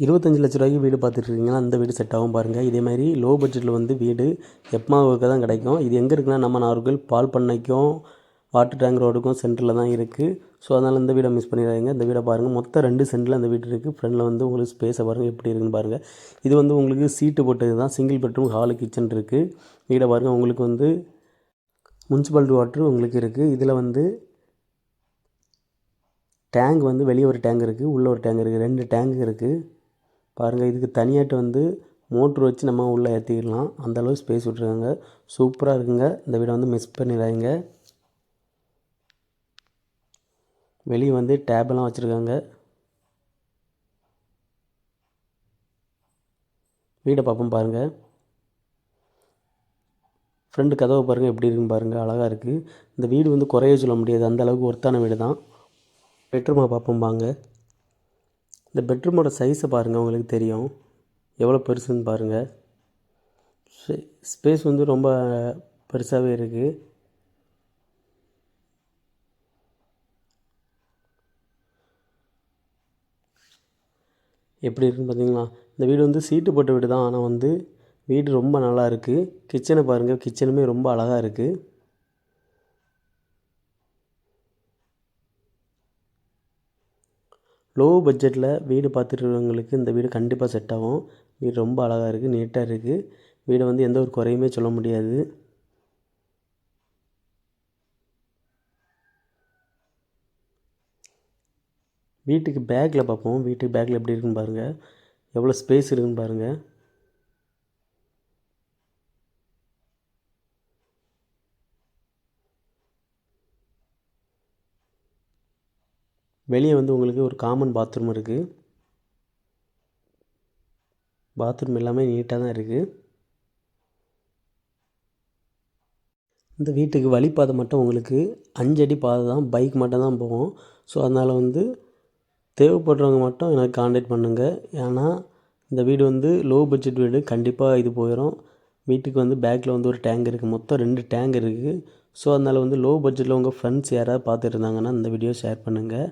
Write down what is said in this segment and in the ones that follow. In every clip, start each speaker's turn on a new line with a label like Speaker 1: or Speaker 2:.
Speaker 1: ரூ. 25,00,000 வீடு பார்த்துட்ருக்கீங்கன்னா அந்த வீடு செட் ஆகும் பாருங்கள். இதேமாதிரி லோ பட்ஜெட்டில் வந்து வீடு எப்பமாவுக்கு தான் கிடைக்கும். இது எங்கே இருக்குன்னா நம்ம நாகர்கோவில் பால் பண்ணைக்கும் வாட்டர் டேங்க் ரோடுக்கும் சென்டரில் தான் இருக்குது. ஸோ அதனால் இந்த வீடை மிஸ் பண்ணிடாதீங்க. இந்த வீடை பாருங்கள். மொத்தம் 2 சென்டில் அந்த வீடு இருக்குது. ஃப்ரண்டில் வந்து உங்களுக்கு ஸ்பேஸை பாருங்கள் எப்படி இருக்குன்னு பாருங்கள். இது வந்து உங்களுக்கு சீட்டு போட்டது தான். சிங்கிள் பெட்ரூம் ஹாலு கிச்சன் இருக்குது. வீடை பாருங்கள். உங்களுக்கு வந்து முனிசிபாலிட்டி வாட்ரு உங்களுக்கு இருக்குது. இதில் வந்து டேங்க் வந்து வெளியே ஒரு டேங்க் இருக்குது, உள்ளே ஒரு டேங்க் இருக்குது. 2 டேங்க் இருக்குது பாருங்கள். இதுக்கு தனியாட்டு வந்து மோட்ரு வச்சு நம்ம உள்ளே ஏற்றிக்கலாம். அந்தளவு ஸ்பேஸ் விட்ருக்காங்க. சூப்பராக இருக்குங்க. இந்த வீடை வந்து மிஸ் பண்ணிடாதீங்க. வெளியே வந்து டேபெல்லாம் வச்சுருக்காங்க. வீடை பார்ப்போம் பாருங்கள். ஃப்ரெண்டு கதவை பாருங்கள் எப்படி இருக்குன்னு பாருங்கள். அழகாக இருக்குது. இந்த வீடு வந்து குறைய சொல்ல முடியாது. அந்தளவுக்கு ஒர்த்தான வீடு தான். பெட்ரூமை பார்ப்போம் வாங்க. இந்த பெட்ரூமோட சைஸை பாருங்கள். உங்களுக்கு தெரியும் எவ்வளோ பெருசுன்னு பாருங்கள். ஸ்பேஸ் வந்து ரொம்ப பெருசாகவே இருக்குது. எப்படி இருக்குன்னு பார்த்தீங்களா? இந்த வீடு வந்து சீட்டு போட்ட வீடு தான். ஆனால் வந்து வீடு ரொம்ப நல்லா இருக்குது. கிச்சனை பாருங்கள். கிச்சனுமே ரொம்ப அழகாக இருக்குது. லோ பட்ஜெட்டில் வீடு பார்த்துட்டு இந்த வீடு கண்டிப்பாக செட் ஆகும். வீடு ரொம்ப அழகாக இருக்குது, நீட்டாக இருக்குது. வீடை வந்து எந்த ஒரு குறையுமே சொல்ல முடியாது. வீட்டுக்கு பேக்கில் பார்ப்போம். வீட்டுக்கு பேக்கில் எப்படி இருக்குன்னு பாருங்கள். எவ்வளோ ஸ்பேஸ் இருக்குன்னு பாருங்கள். வெளியே வந்து உங்களுக்கு ஒரு காமன் பாத்ரூம் இருக்குது. பாத்ரூம் எல்லாமே நீட்டாக தான் இருக்குது. இந்த வீட்டுக்கு வழிப்பாதை மட்டும் உங்களுக்கு 5 அடி பாதை தான். பைக் மட்டும் தான் போகும். ஸோ அதனால் வந்து தேவைப்படுறவங்க மட்டும் எனக்கு கான்டாக்ட் பண்ணுங்கள். ஏன்னா இந்த வீடு வந்து லோ பட்ஜெட் வீடு. கண்டிப்பாக இது போயிடும். வீட்டுக்கு வந்து பேக்கில் வந்து ஒரு டேங்க் இருக்குது. மொத்தம் 2 டேங்க் இருக்குது. ஸோ அதனால் வந்து லோ பட்ஜெட்டில் உங்கள் ஃப்ரெண்ட்ஸ் யாராவது பார்த்துட்டு இருந்தாங்கன்னா இந்த வீடியோ ஷேர் பண்ணுங்கள்.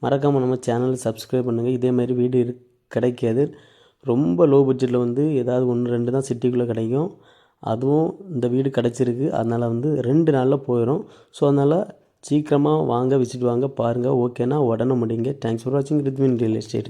Speaker 1: மறக்காமல் நம்ம சேனலை சப்ஸ்கிரைப் பண்ணுங்கள். இதேமாதிரி வீடு கிடைக்காது. ரொம்ப லோ பட்ஜெட்டில் வந்து ஏதாவது 1 2 தான் சிட்டிக்குள்ளே கிடைக்கும். அதுவும் இந்த வீடு கிடச்சிருக்கு. அதனால் வந்து 2 நாளில் போயிடும். ஸோ அதனால் சீக்கிரமாக வாங்க, விசிட் வாங்க பாருங்கள். ஓகேனா உடனே முடிங்க. தேங்க்ஸ் ஃபார் வாட்சிங் ரித்வின் ரியல் எஸ்டேட்.